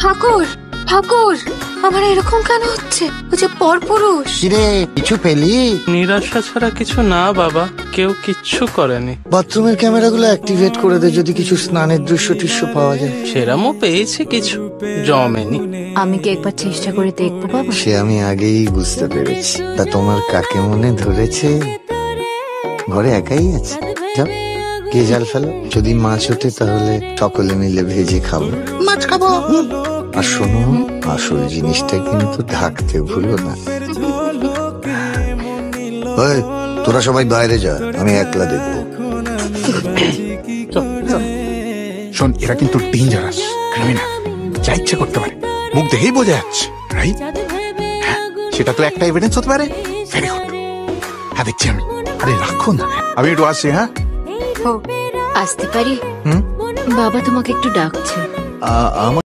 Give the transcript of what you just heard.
ঠাকুর ঠাকুর, আমার এরকম কেন হচ্ছে? ও যে পরপুরুষ। কিরে, কিছু পেলি? নিরাশা ছাড়া কিছু না বাবা, কেউ কিচ্ছু করেনি। বাথরুমের ক্যামেরাগুলো অ্যাক্টিভেট করে দে, যদি কিছু স্নানের দৃশ্য টিশ্য পাওয়া যায়। সেরামও পেয়েছি কিছু, জমেনি। আমি কি একবার চেষ্টা করে দেখবো বাবা? সে আমি আগেই বুঝতে পেরেছি। তা তোমার কাকে মনে ধরেছে? ঘরে একাই আছে, যাও কে জাল ফেলো। যদি মাছ ওঠে তাহলে সকলে মিলে ভেজে খাবো। মাছ খাবো। আর শোনো, আসল জিনিসটা কিন্তু ঢাকতে ভুলো না। ওই, তোরা সবাই বাইরে যা, আমি একলা দেখবো। শোন, এরা কিন্তু ডেঞ্জারাস ক্রিমিনাল, যা ইচ্ছে করতে পারে, মুখ দেখেই বোঝা যাচ্ছে, রাইট? হ্যাঁ, সেটা তো একটা এভিডেন্স হতে পারে। Very good. হ্যাঁ, দেখছি আমি। আরে রাখো না, আমি একটু আসছি। হ্যাঁ, আসতে পারি? বাবা তোমাকে একটু ডাকছে।